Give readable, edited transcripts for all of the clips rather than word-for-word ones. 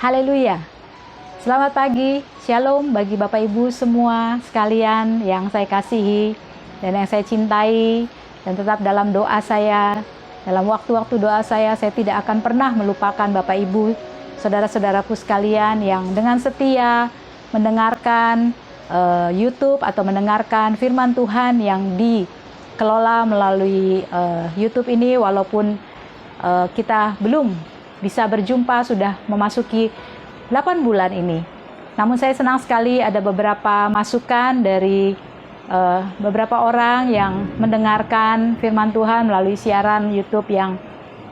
Haleluya. Selamat pagi, shalom bagi Bapak Ibu semua sekalian yang saya kasihi dan yang saya cintai. Dan tetap dalam doa saya, dalam waktu-waktu doa saya tidak akan pernah melupakan Bapak Ibu, saudara-saudaraku sekalian yang dengan setia mendengarkan YouTube atau mendengarkan firman Tuhan yang dikelola melalui YouTube ini. Walaupun kita belum bisa berjumpa, sudah memasuki 8 bulan ini. Namun saya senang sekali ada beberapa masukan dari beberapa orang yang mendengarkan firman Tuhan melalui siaran YouTube yang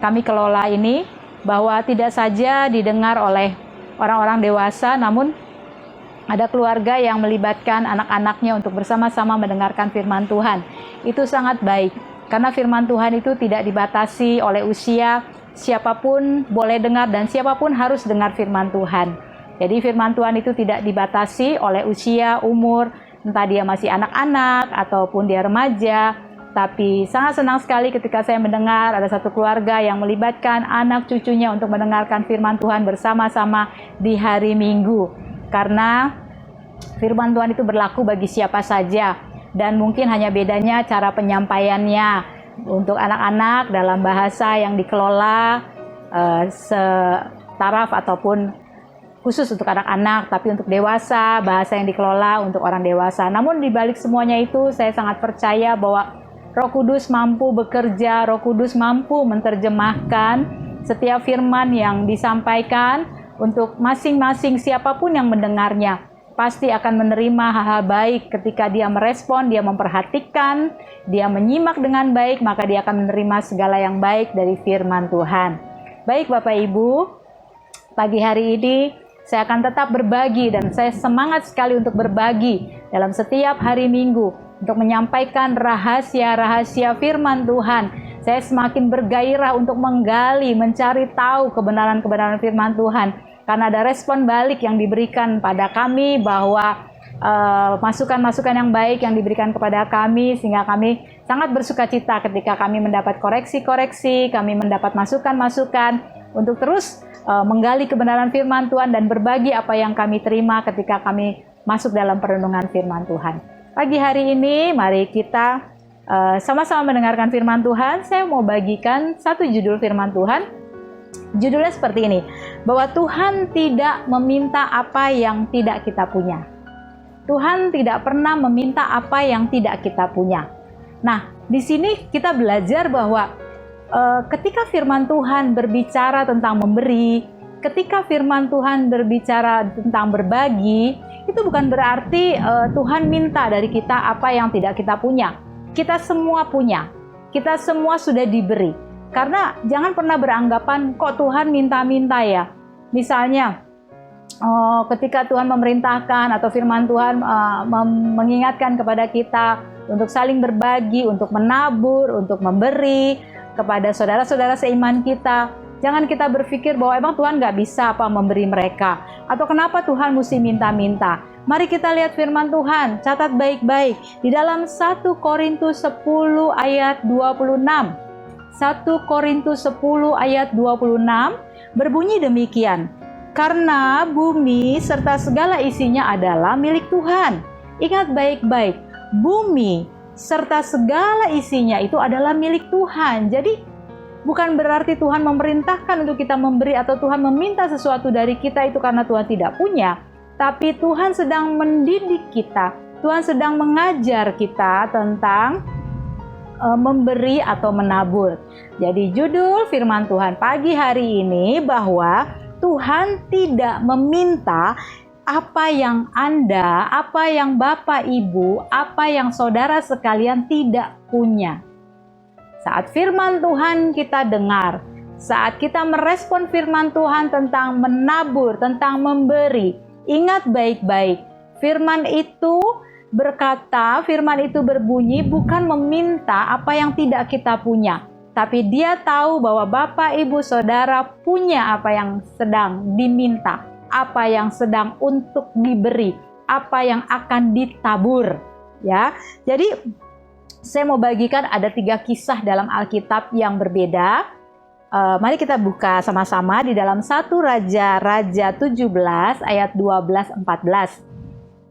kami kelola ini, bahwa tidak saja didengar oleh orang-orang dewasa, namun ada keluarga yang melibatkan anak-anaknya untuk bersama-sama mendengarkan firman Tuhan. Itu sangat baik, karena firman Tuhan itu tidak dibatasi oleh usia. Siapapun boleh dengar dan siapapun harus dengar firman Tuhan. Jadi firman Tuhan itu tidak dibatasi oleh usia, umur, entah dia masih anak-anak ataupun dia remaja. Tapi sangat senang sekali ketika saya mendengar ada satu keluarga yang melibatkan anak cucunya untuk mendengarkan firman Tuhan bersama-sama di hari Minggu. Karena firman Tuhan itu berlaku bagi siapa saja, dan mungkin hanya bedanya cara penyampaiannya. Untuk anak-anak dalam bahasa yang dikelola setaraf ataupun khusus untuk anak-anak, tapi untuk dewasa bahasa yang dikelola untuk orang dewasa. Namun di balik semuanya itu saya sangat percaya bahwa Roh Kudus mampu bekerja, Roh Kudus mampu menerjemahkan setiap firman yang disampaikan untuk masing-masing siapapun yang mendengarnya. Pasti akan menerima hal-hal baik ketika dia merespon, dia memperhatikan, dia menyimak dengan baik, maka dia akan menerima segala yang baik dari firman Tuhan. Baik Bapak Ibu, pagi hari ini saya akan tetap berbagi, dan saya semangat sekali untuk berbagi dalam setiap hari Minggu untuk menyampaikan rahasia-rahasia firman Tuhan. Saya semakin bergairah untuk menggali, mencari tahu kebenaran-kebenaran firman Tuhan. Karena ada respon balik yang diberikan pada kami, bahwa masukan-masukan yang baik yang diberikan kepada kami, sehingga kami sangat bersuka cita ketika kami mendapat koreksi-koreksi, kami mendapat masukan-masukan untuk terus menggali kebenaran firman Tuhan dan berbagi apa yang kami terima ketika kami masuk dalam perenungan firman Tuhan. Pagi hari ini mari kita sama-sama mendengarkan firman Tuhan. Saya mau bagikan satu judul firman Tuhan. Judulnya seperti ini, bahwa Tuhan tidak meminta apa yang tidak kita punya. Tuhan tidak pernah meminta apa yang tidak kita punya. Nah, di sini kita belajar bahwa ketika firman Tuhan berbicara tentang memberi, ketika firman Tuhan berbicara tentang berbagi, itu bukan berarti Tuhan minta dari kita apa yang tidak kita punya. Kita semua punya, kita semua sudah diberi. Karena jangan pernah beranggapan kok Tuhan minta-minta ya. Misalnya ketika Tuhan memerintahkan atau firman Tuhan mengingatkan kepada kita untuk saling berbagi, untuk menabur, untuk memberi kepada saudara-saudara seiman kita. Jangan kita berpikir bahwa emang Tuhan gak bisa apa memberi mereka. Atau kenapa Tuhan mesti minta-minta. Mari kita lihat firman Tuhan, catat baik-baik. Di dalam 1 Korintus 10 ayat 26. 1 Korintus 10 ayat 26 berbunyi demikian. Karena bumi serta segala isinya adalah milik Tuhan. Ingat baik-baik, bumi serta segala isinya itu adalah milik Tuhan. Jadi bukan berarti Tuhan memerintahkan untuk kita memberi atau Tuhan meminta sesuatu dari kita itu karena Tuhan tidak punya. Tapi Tuhan sedang mendidik kita. Tuhan sedang mengajar kita tentang memberi atau menabur. Jadi judul firman Tuhan pagi hari ini bahwa Tuhan tidak meminta apa yang Anda, apa yang Bapak Ibu, apa yang saudara sekalian tidak punya. Saat firman Tuhan kita dengar, saat kita merespon firman Tuhan tentang menabur, tentang memberi, ingat baik-baik, firman itu berkata, firman itu berbunyi bukan meminta apa yang tidak kita punya. Tapi dia tahu bahwa Bapak, Ibu, Saudara punya apa yang sedang diminta. Apa yang sedang untuk diberi. Apa yang akan ditabur. Ya, jadi saya mau bagikan ada 3 kisah dalam Alkitab yang berbeda. Mari kita buka sama-sama di dalam 1 Raja-Raja 17 ayat 12-14.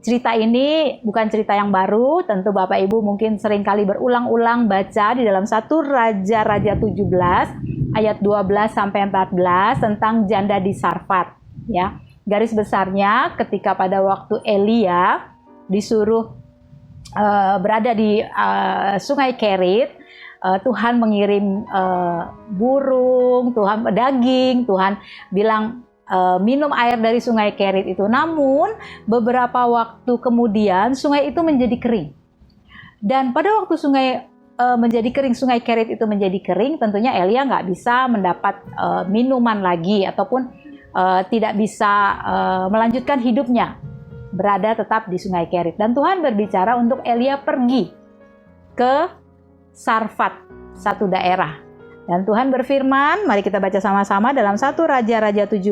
Cerita ini bukan cerita yang baru, tentu Bapak Ibu mungkin sering kali berulang-ulang baca di dalam 1 Raja-Raja 17 ayat 12-14 tentang janda di Sarfat. Ya, garis besarnya ketika pada waktu Elia disuruh berada di Sungai Kerit, Tuhan mengirim burung, Tuhan daging, Tuhan bilang minum air dari Sungai Kerit itu. Namun beberapa waktu kemudian sungai itu menjadi kering. Dan pada waktu sungai menjadi kering, Sungai Kerit itu menjadi kering, tentunya Elia nggak bisa mendapat minuman lagi ataupun tidak bisa melanjutkan hidupnya, berada tetap di Sungai Kerit. Dan Tuhan berbicara untuk Elia pergi ke Sarfat, satu daerah. Dan Tuhan berfirman, mari kita baca sama-sama dalam 1 Raja-Raja 17.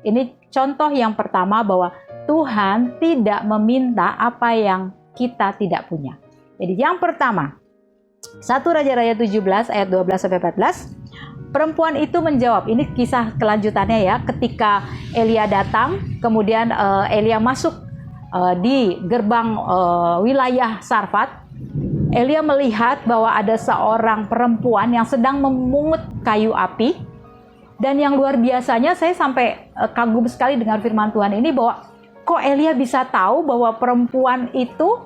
Ini contoh yang pertama bahwa Tuhan tidak meminta apa yang kita tidak punya. Jadi yang pertama, 1 Raja-Raja 17 ayat 12-14. Perempuan itu menjawab, ini kisah kelanjutannya ya, ketika Elia datang, kemudian Elia masuk di gerbang wilayah Sarfat. Elia melihat bahwa ada seorang perempuan yang sedang memungut kayu api. Dan yang luar biasanya, saya sampai kagum sekali dengan firman Tuhan ini, bahwa kok Elia bisa tahu bahwa perempuan itu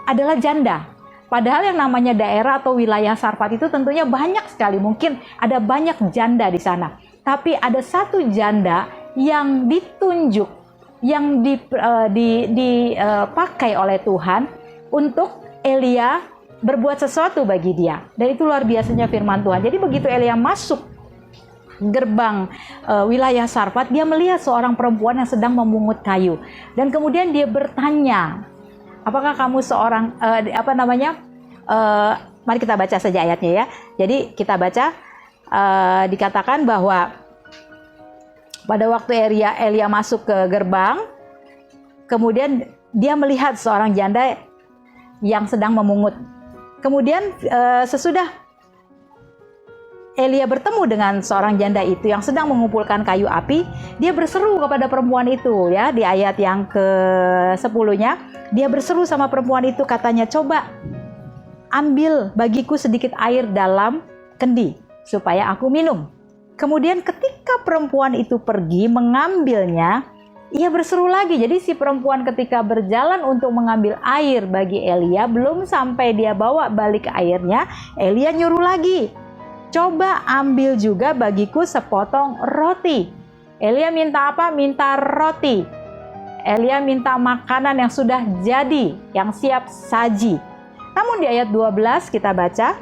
adalah janda. Padahal yang namanya daerah atau wilayah Sarfat itu tentunya banyak sekali, mungkin ada banyak janda di sana. Tapi ada satu janda yang ditunjuk, yang dipakai oleh Tuhan untuk Elia berbuat sesuatu bagi dia. Dan itu luar biasanya firman Tuhan. Jadi begitu Elia masuk gerbang wilayah Sarfat, dia melihat seorang perempuan yang sedang memungut kayu. Dan kemudian dia bertanya, apakah kamu seorang mari kita baca saja ayatnya ya. Jadi kita baca, dikatakan bahwa pada waktu Elia masuk ke gerbang, kemudian dia melihat seorang janda yang sedang memungut. Kemudian sesudah Elia bertemu dengan seorang janda itu yang sedang mengumpulkan kayu api, dia berseru kepada perempuan itu ya, di ayat yang ke-10-nya, dia berseru sama perempuan itu, katanya, coba ambil bagiku sedikit air dalam kendi supaya aku minum. Kemudian ketika perempuan itu pergi mengambilnya, ia berseru lagi. Jadi si perempuan ketika berjalan untuk mengambil air bagi Elia, belum sampai dia bawa balik airnya, Elia nyuruh lagi, coba ambil juga bagiku sepotong roti. Elia minta apa? Minta roti. Elia minta makanan yang sudah jadi, yang siap saji. Namun di ayat 12 kita baca,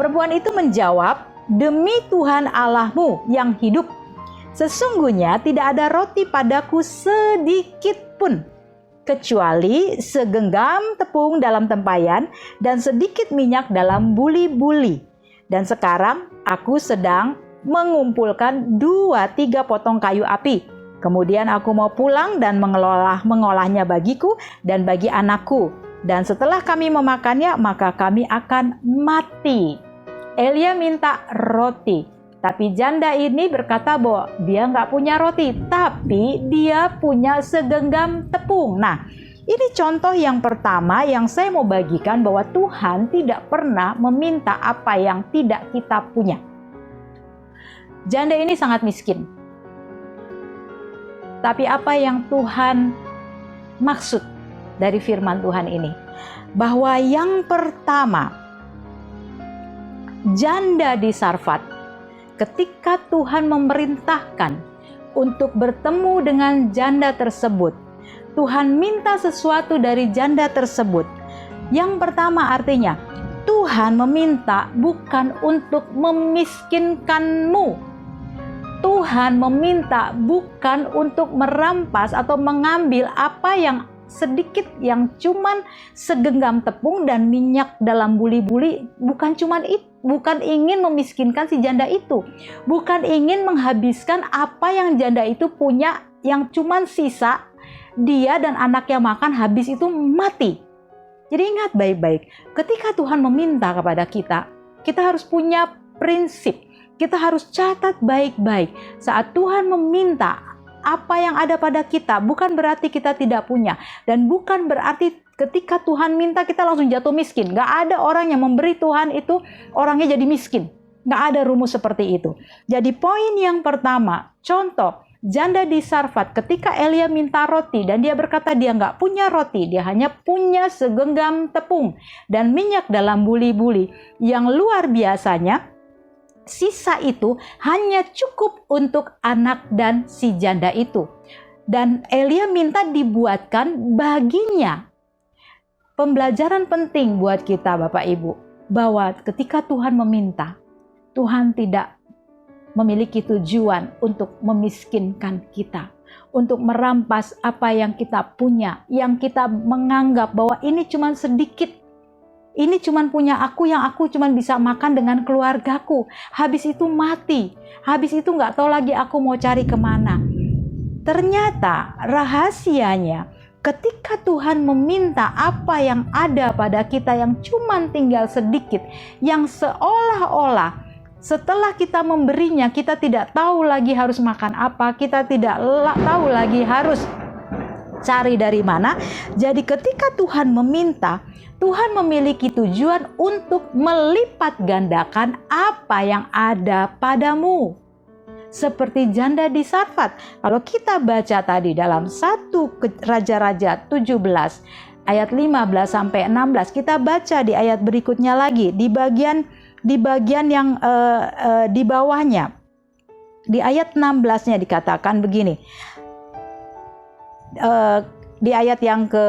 perempuan itu menjawab, demi Tuhan Allahmu yang hidup, sesungguhnya tidak ada roti padaku sedikit pun, kecuali segenggam tepung dalam tempayan dan sedikit minyak dalam buli-buli. Dan sekarang aku sedang mengumpulkan 2-3 potong kayu api. Kemudian aku mau pulang dan mengolahnya bagiku dan bagi anakku. Dan setelah kami memakannya, maka kami akan mati. Elia minta roti. Tapi janda ini berkata bahwa dia nggak punya roti, tapi dia punya segenggam tepung. Nah, ini contoh yang pertama yang saya mau bagikan, bahwa Tuhan tidak pernah meminta apa yang tidak kita punya. Janda ini sangat miskin. Tapi apa yang Tuhan maksud dari firman Tuhan ini? Bahwa yang pertama, janda di Sarfat, ketika Tuhan memerintahkan untuk bertemu dengan janda tersebut, Tuhan minta sesuatu dari janda tersebut. Yang pertama artinya, Tuhan meminta bukan untuk memiskinkanmu. Tuhan meminta bukan untuk merampas atau mengambil apa yang sedikit, yang cuman segenggam tepung dan minyak dalam buli-buli. Bukan cuman itu. Bukan ingin memiskinkan si janda itu. Bukan ingin menghabiskan apa yang janda itu punya, yang cuman sisa dia dan anaknya makan, habis itu mati. Jadi ingat baik-baik, ketika Tuhan meminta kepada kita, kita harus punya prinsip. Kita harus catat baik-baik. Saat Tuhan meminta apa yang ada pada kita, bukan berarti kita tidak punya. Dan bukan berarti ketika Tuhan minta kita langsung jatuh miskin. Gak ada orang yang memberi Tuhan itu orangnya jadi miskin. Gak ada rumus seperti itu. Jadi poin yang pertama, contoh, janda di Sarfat ketika Elia minta roti dan dia berkata dia nggak punya roti, dia hanya punya segenggam tepung dan minyak dalam buli-buli yang luar biasanya, sisa itu hanya cukup untuk anak dan si janda itu. Dan Elia minta dibuatkan baginya. Pembelajaran penting buat kita Bapak Ibu, bahwa ketika Tuhan meminta, Tuhan tidak memiliki tujuan untuk memiskinkan kita, untuk merampas apa yang kita punya, yang kita menganggap bahwa ini cuma sedikit, ini cuma punya aku, yang aku cuma bisa makan dengan keluargaku, habis itu mati, habis itu nggak tahu lagi aku mau cari kemana. Ternyata rahasianya, ketika Tuhan meminta apa yang ada pada kita yang cuma tinggal sedikit, yang seolah-olah setelah kita memberinya, kita tidak tahu lagi harus makan apa, kita tidak tahu lagi harus cari dari mana. Jadi ketika Tuhan meminta, Tuhan memiliki tujuan untuk melipat gandakan apa yang ada padamu. Seperti janda di Sarfat. Kalau kita baca tadi dalam 1 Raja-Raja 17 ayat 15 sampai 16, kita baca di ayat berikutnya lagi di bagian yang di bawahnya, di ayat 16-nya dikatakan begini, di ayat yang ke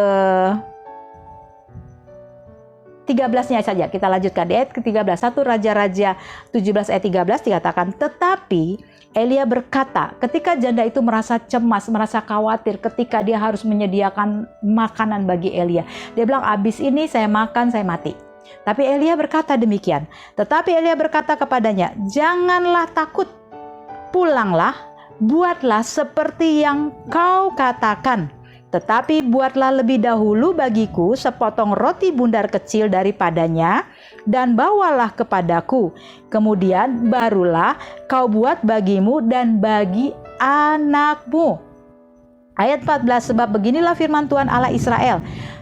13-nya saja kita lanjutkan, di ayat ke-13, 1 Raja-Raja 17 ayat 13 dikatakan, tetapi Elia berkata, ketika janda itu merasa cemas, merasa khawatir ketika dia harus menyediakan makanan bagi Elia, dia bilang, abis ini saya makan, saya mati. Tapi Elia berkata demikian. Tetapi Elia berkata kepadanya, janganlah takut, pulanglah, buatlah seperti yang kau katakan. Tetapi buatlah lebih dahulu bagiku sepotong roti bundar kecil daripadanya, dan bawalah kepadaku. Kemudian barulah kau buat bagimu dan bagi anakmu. Ayat 14, sebab beginilah firman Tuhan Allah Israel,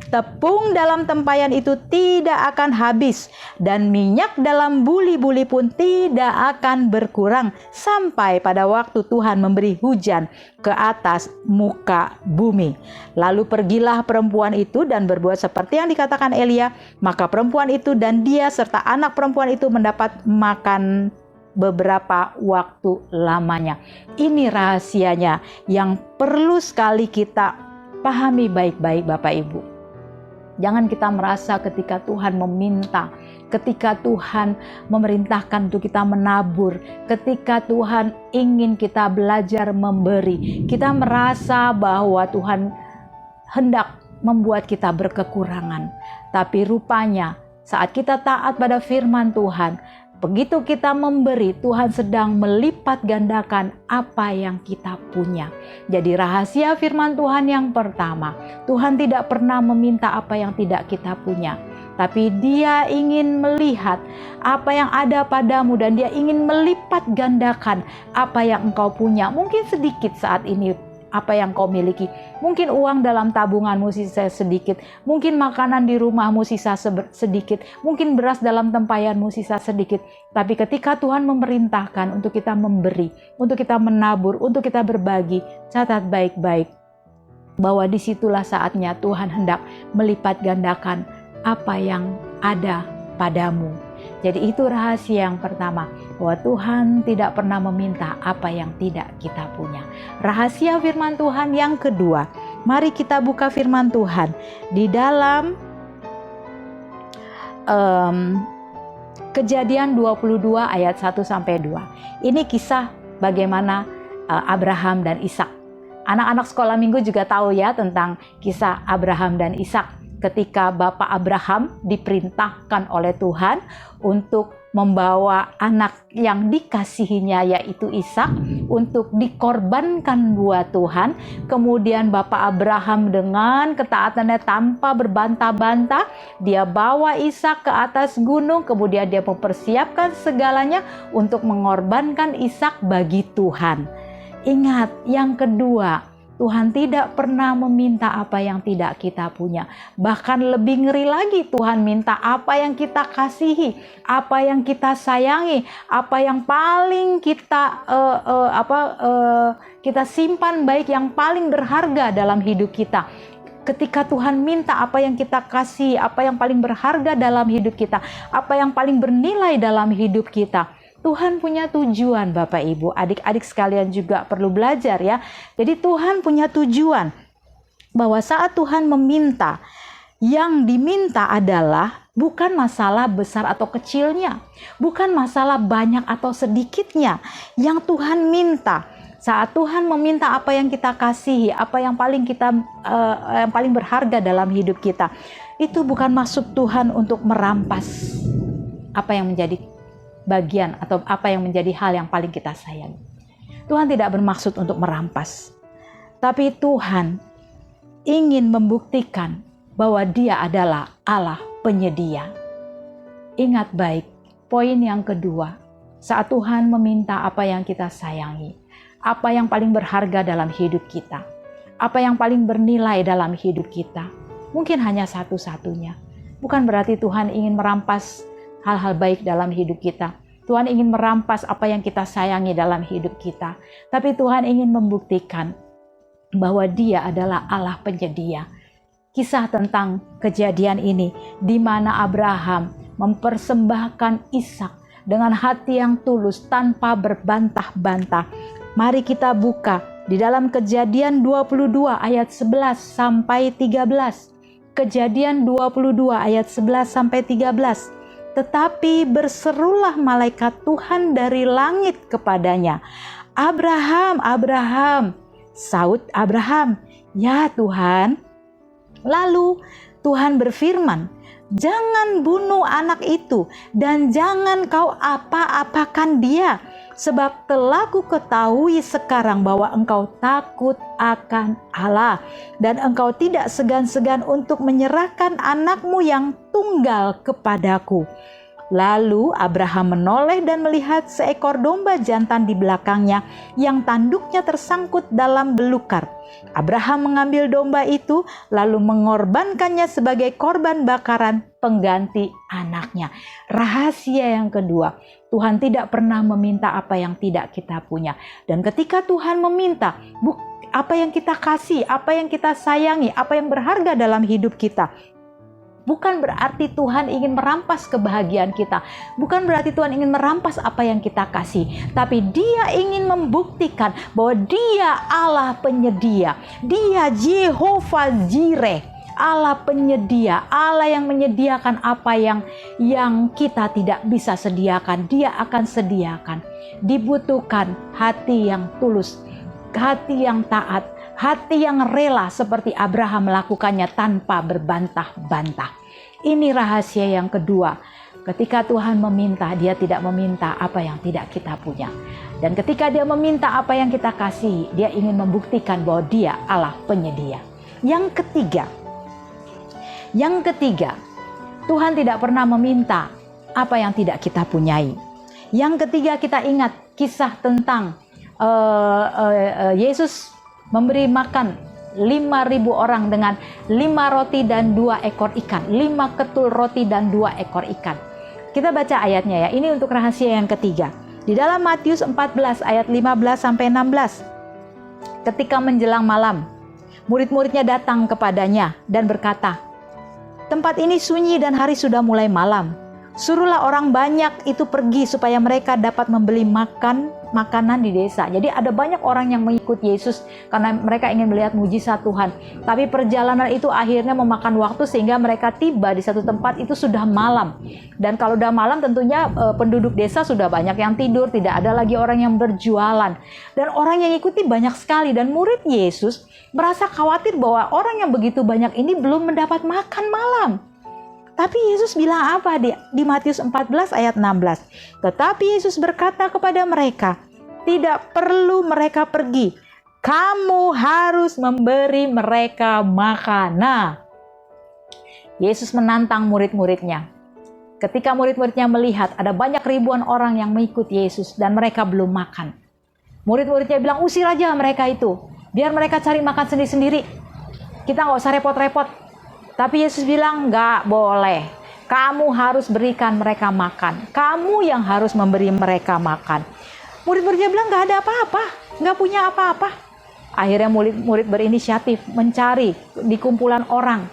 tepung dalam tempayan itu tidak akan habis, dan minyak dalam buli-buli pun tidak akan berkurang, sampai pada waktu Tuhan memberi hujan ke atas muka bumi. Lalu pergilah perempuan itu dan berbuat seperti yang dikatakan Elia. Maka perempuan itu dan dia serta anak perempuan itu mendapat makan beberapa waktu lamanya. Ini rahasianya yang perlu sekali kita pahami baik-baik Bapak Ibu. Jangan kita merasa ketika Tuhan meminta, ketika Tuhan memerintahkan untuk kita menabur, ketika Tuhan ingin kita belajar memberi, kita merasa bahwa Tuhan hendak membuat kita berkekurangan. Tapi rupanya saat kita taat pada firman Tuhan, begitu kita memberi, Tuhan sedang melipat gandakan apa yang kita punya. Jadi rahasia firman Tuhan yang pertama, Tuhan tidak pernah meminta apa yang tidak kita punya. Tapi Dia ingin melihat apa yang ada padamu dan Dia ingin melipat gandakan apa yang engkau punya. Mungkin sedikit saat ini apa yang kau miliki. Mungkin uang dalam tabunganmu sisa sedikit, mungkin makanan di rumahmu sisa sedikit, mungkin beras dalam tempayanmu sisa sedikit. Tapi ketika Tuhan memerintahkan untuk kita memberi, untuk kita menabur, untuk kita berbagi, catat baik-baik bahwa disitulah saatnya Tuhan hendak melipat gandakan apa yang ada padamu. Jadi itu rahasia yang pertama, bahwa Tuhan tidak pernah meminta apa yang tidak kita punya. Rahasia firman Tuhan yang kedua, mari kita buka firman Tuhan di dalam Kejadian 22 ayat 1-2. Ini kisah bagaimana Abraham dan Ishak. Anak-anak sekolah minggu juga tahu ya tentang kisah Abraham dan Ishak. Ketika Bapak Abraham diperintahkan oleh Tuhan untuk membawa anak yang dikasihinya yaitu Ishak untuk dikorbankan buat Tuhan. Kemudian Bapak Abraham dengan ketaatannya tanpa berbantah-bantah, dia bawa Ishak ke atas gunung, kemudian dia mempersiapkan segalanya untuk mengorbankan Ishak bagi Tuhan. Ingat, yang kedua, Tuhan tidak pernah meminta apa yang tidak kita punya. Bahkan lebih ngeri lagi, Tuhan minta apa yang kita kasihi, apa yang kita sayangi, apa yang paling kita kita simpan baik, yang paling berharga dalam hidup kita. Ketika Tuhan minta apa yang kita kasih, apa yang paling berharga dalam hidup kita, apa yang paling bernilai dalam hidup kita, Tuhan punya tujuan. Bapak Ibu, adik-adik sekalian juga perlu belajar ya. Jadi Tuhan punya tujuan bahwa saat Tuhan meminta, yang diminta adalah bukan masalah besar atau kecilnya, bukan masalah banyak atau sedikitnya. Yang Tuhan minta, saat Tuhan meminta apa yang kita kasihi, apa yang paling yang paling berharga dalam hidup kita, itu bukan maksud Tuhan untuk merampas apa yang menjadi bagian atau apa yang menjadi hal yang paling kita sayangi. Tuhan tidak bermaksud untuk merampas, tapi Tuhan ingin membuktikan bahwa Dia adalah Allah penyedia. Ingat baik, poin yang kedua, saat Tuhan meminta apa yang kita sayangi, apa yang paling berharga dalam hidup kita, apa yang paling bernilai dalam hidup kita, mungkin hanya satu-satunya. Bukan berarti Tuhan ingin merampas hal-hal baik dalam hidup kita. Tuhan ingin merampas apa yang kita sayangi dalam hidup kita. Tapi Tuhan ingin membuktikan bahwa Dia adalah Allah penyedia. Kisah tentang kejadian ini, di mana Abraham mempersembahkan Ishak dengan hati yang tulus tanpa berbantah-bantah. Mari kita buka di dalam Kejadian 22 ayat 11 sampai 13. Kejadian 22 ayat 11 sampai 13. Tetapi berserulah malaikat Tuhan dari langit kepadanya, "Abraham, Abraham." Saut Abraham, "Ya Tuhan." Lalu Tuhan berfirman, "Jangan bunuh anak itu dan jangan kau apa-apakan dia, sebab telah ku ketahui sekarang bahwa engkau takut akan Allah dan engkau tidak segan-segan untuk menyerahkan anakmu yang tunggal kepadaku." Lalu Abraham menoleh dan melihat seekor domba jantan di belakangnya yang tanduknya tersangkut dalam belukar. Abraham mengambil domba itu lalu mengorbankannya sebagai korban bakaran pengganti anaknya. Rahasia yang kedua, Tuhan tidak pernah meminta apa yang tidak kita punya. Dan ketika Tuhan meminta apa yang kita kasih, apa yang kita sayangi, apa yang berharga dalam hidup kita, bukan berarti Tuhan ingin merampas kebahagiaan kita. Bukan berarti Tuhan ingin merampas apa yang kita kasih. Tapi Dia ingin membuktikan bahwa Dia Allah penyedia. Dia Jehovah Jireh, Allah penyedia. Allah yang menyediakan apa yang kita tidak bisa sediakan. Dia akan sediakan. Dibutuhkan hati yang tulus, hati yang taat, hati yang rela seperti Abraham melakukannya tanpa berbantah-bantah. Ini rahasia yang kedua. Ketika Tuhan meminta, Dia tidak meminta apa yang tidak kita punya. Dan ketika Dia meminta apa yang kita kasih, Dia ingin membuktikan bahwa Dia Allah penyedia. Yang ketiga, Tuhan tidak pernah meminta apa yang tidak kita punyai. Yang ketiga, kita ingat kisah tentang Yesus memberi makan 5.000 orang dengan 5 roti dan 2 ekor ikan. 5 ketul roti dan 2 ekor ikan. Kita baca ayatnya ya. Ini untuk rahasia yang ketiga. Di dalam Matius 14 ayat 15 sampai 16. Ketika menjelang malam, murid-muridnya datang kepadanya dan berkata, "Tempat ini sunyi dan hari sudah mulai malam. Suruhlah orang banyak itu pergi supaya mereka dapat membeli makanan di desa." Jadi ada banyak orang yang mengikut Yesus karena mereka ingin melihat mujizat Tuhan. Tapi perjalanan itu akhirnya memakan waktu sehingga mereka tiba di satu tempat itu sudah malam. Dan kalau udah malam tentunya penduduk desa sudah banyak yang tidur, tidak ada lagi orang yang berjualan. Dan orang yang ikuti banyak sekali, dan murid Yesus merasa khawatir bahwa orang yang begitu banyak ini belum mendapat makan malam. Tapi Yesus bilang apa di Matius 14 ayat 16? Tetapi Yesus berkata kepada mereka, tidak perlu mereka pergi. Kamu harus memberi mereka makan. Nah, Yesus menantang murid-muridnya. Ketika murid-muridnya melihat ada banyak ribuan orang yang mengikut Yesus dan mereka belum makan. Murid-muridnya bilang, usir aja mereka itu. Biar mereka cari makan sendiri-sendiri. Kita nggak usah repot-repot. Tapi Yesus bilang, nggak boleh. Kamu harus berikan mereka makan. Kamu yang harus memberi mereka makan. Murid-muridnya bilang, nggak ada apa-apa. Nggak punya apa-apa. Akhirnya murid-murid berinisiatif mencari di kumpulan orang.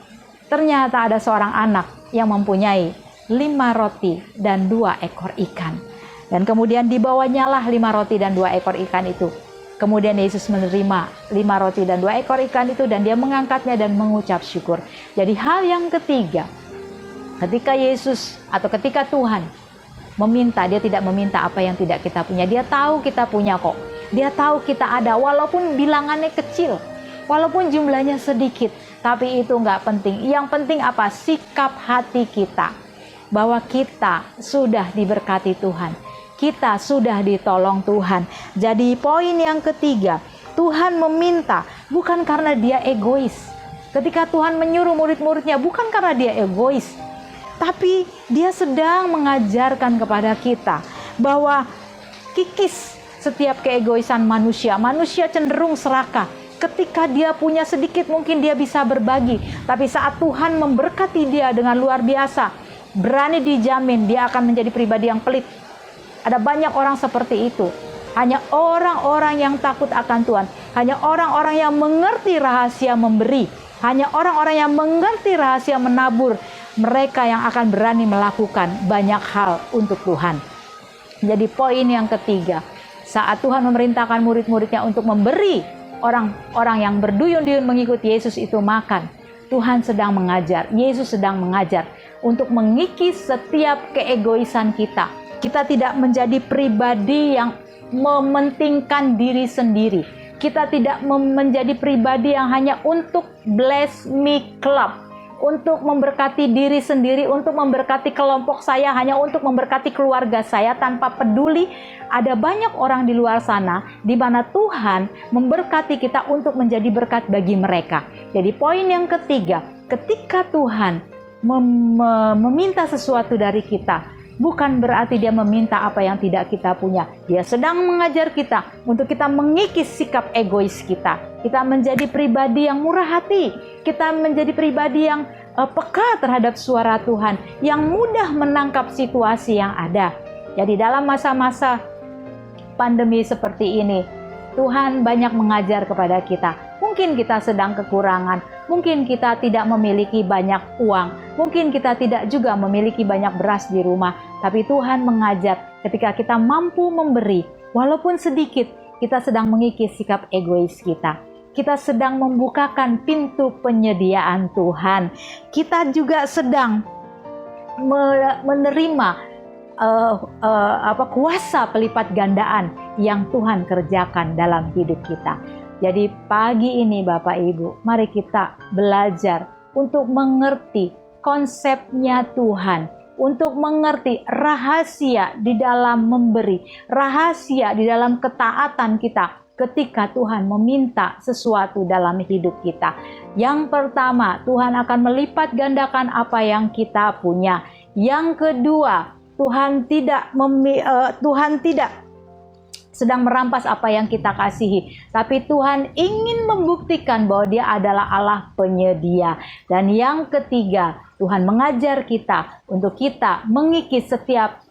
Ternyata ada seorang anak yang mempunyai 5 roti dan 2 ekor ikan. Dan kemudian dibawanya lah 5 roti dan 2 ekor ikan itu. Kemudian Yesus menerima 5 roti dan 2 ekor ikan itu dan dia mengangkatnya dan mengucap syukur. Jadi hal yang ketiga, ketika Yesus atau ketika Tuhan meminta, dia tidak meminta apa yang tidak kita punya. Dia tahu kita punya kok. Dia tahu kita ada walaupun bilangannya kecil, walaupun jumlahnya sedikit. Tapi itu nggak penting. Yang penting apa? Sikap hati kita. Bahwa kita sudah diberkati Tuhan. Kita sudah ditolong Tuhan. Jadi poin yang ketiga, Tuhan meminta bukan karena dia egois. Ketika Tuhan menyuruh murid-muridnya bukan karena dia egois. Tapi dia sedang mengajarkan kepada kita bahwa kikis setiap keegoisan manusia. Manusia cenderung serakah. Ketika dia punya sedikit mungkin dia bisa berbagi. Tapi saat Tuhan memberkati dia dengan luar biasa, berani dijamin dia akan menjadi pribadi yang pelit. Ada banyak orang seperti itu. Hanya orang-orang yang takut akan Tuhan. Hanya orang-orang yang mengerti rahasia memberi. Hanya orang-orang yang mengerti rahasia menabur. Mereka yang akan berani melakukan banyak hal untuk Tuhan. Jadi poin yang ketiga. Saat Tuhan memerintahkan murid-muridnya untuk memberi orang-orang yang berduyun-duyun mengikuti Yesus itu makan. Tuhan sedang mengajar. Yesus sedang mengajar. Untuk mengikis setiap keegoisan kita. Kita tidak menjadi pribadi yang mementingkan diri sendiri. Kita tidak menjadi pribadi yang hanya untuk bless me club. Untuk memberkati diri sendiri, untuk memberkati kelompok saya, hanya untuk memberkati keluarga saya tanpa peduli. Ada banyak orang di luar sana di mana Tuhan memberkati kita untuk menjadi berkat bagi mereka. Jadi poin yang ketiga, ketika Tuhan meminta sesuatu dari kita, bukan berarti dia meminta apa yang tidak kita punya. Dia sedang mengajar kita untuk kita mengikis sikap egois kita. Kita menjadi pribadi yang murah hati. Kita menjadi pribadi yang peka terhadap suara Tuhan. Yang mudah menangkap situasi yang ada. Jadi dalam masa-masa pandemi seperti ini, Tuhan banyak mengajar kepada kita. Mungkin kita sedang kekurangan. Mungkin kita tidak memiliki banyak uang. Mungkin kita tidak juga memiliki banyak beras di rumah. Tapi Tuhan mengajar ketika kita mampu memberi. Walaupun sedikit, kita sedang mengikis sikap egois kita. Kita sedang membukakan pintu penyediaan Tuhan. Kita juga sedang menerima kuasa pelipat gandaan yang Tuhan kerjakan dalam hidup kita. Jadi pagi ini Bapak Ibu, mari kita belajar untuk mengerti konsepnya Tuhan, untuk mengerti rahasia di dalam memberi, rahasia di dalam ketaatan kita ketika Tuhan meminta sesuatu dalam hidup kita. Yang pertama, Tuhan akan melipat gandakan apa yang kita punya. Yang kedua, Tuhan tidak sedang merampas apa yang kita kasihi. Tapi Tuhan ingin membuktikan bahwa Dia adalah Allah penyedia. Dan yang ketiga, Tuhan mengajar kita untuk kita mengikis setiap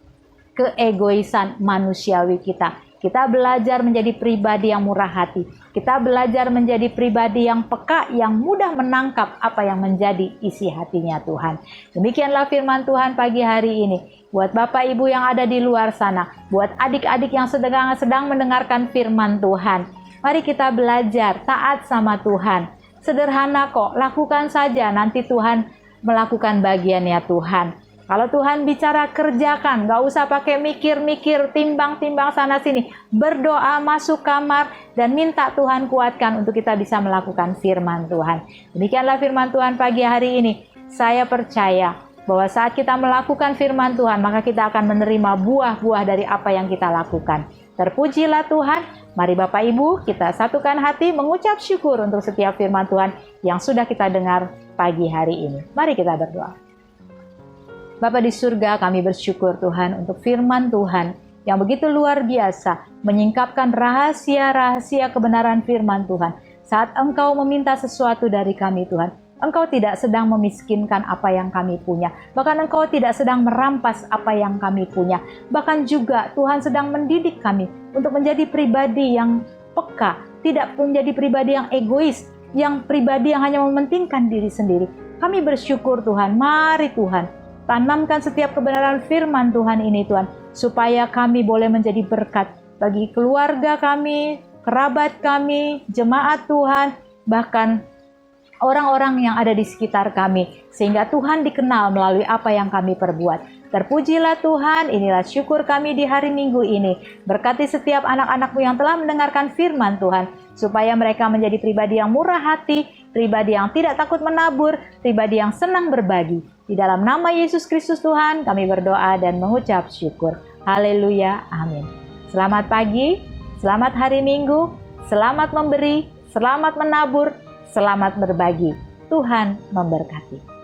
keegoisan manusiawi kita. Kita belajar menjadi pribadi yang murah hati. Kita belajar menjadi pribadi yang peka, yang mudah menangkap apa yang menjadi isi hatinya Tuhan. Demikianlah firman Tuhan pagi hari ini. Buat Bapak Ibu yang ada di luar sana, buat adik-adik yang sedang mendengarkan firman Tuhan, mari kita belajar taat sama Tuhan. Sederhana kok, lakukan saja, nanti Tuhan melakukan bagiannya Tuhan. Kalau Tuhan bicara, kerjakan, gak usah pakai mikir-mikir, timbang-timbang sana sini. Berdoa, masuk kamar, dan minta Tuhan kuatkan untuk kita bisa melakukan firman Tuhan. Demikianlah firman Tuhan pagi hari ini. Saya percaya bahwa saat kita melakukan firman Tuhan, maka kita akan menerima buah-buah dari apa yang kita lakukan. Terpujilah Tuhan. Mari Bapak Ibu, kita satukan hati mengucap syukur untuk setiap firman Tuhan yang sudah kita dengar pagi hari ini. Mari kita berdoa. Bapa di surga, kami bersyukur Tuhan untuk firman Tuhan yang begitu luar biasa, menyingkapkan rahasia-rahasia kebenaran firman Tuhan. Saat Engkau meminta sesuatu dari kami Tuhan, Engkau tidak sedang memiskinkan apa yang kami punya. Bahkan Engkau tidak sedang merampas apa yang kami punya. Bahkan juga Tuhan sedang mendidik kami untuk menjadi pribadi yang peka, tidak menjadi pribadi yang egois, yang pribadi yang hanya mementingkan diri sendiri. Kami bersyukur Tuhan, mari Tuhan, tanamkan setiap kebenaran firman Tuhan ini Tuhan, supaya kami boleh menjadi berkat bagi keluarga kami, kerabat kami, jemaat Tuhan, bahkan orang-orang yang ada di sekitar kami, sehingga Tuhan dikenal melalui apa yang kami perbuat. Terpujilah Tuhan, inilah syukur kami di hari Minggu ini. Berkati setiap anak-anak-Mu yang telah mendengarkan firman Tuhan, supaya mereka menjadi pribadi yang murah hati, pribadi yang tidak takut menabur, pribadi yang senang berbagi. Di dalam nama Yesus Kristus Tuhan, kami berdoa dan mengucap syukur. Haleluya, amin. Selamat pagi, selamat hari Minggu, selamat memberi, selamat menabur, selamat berbagi. Tuhan memberkati.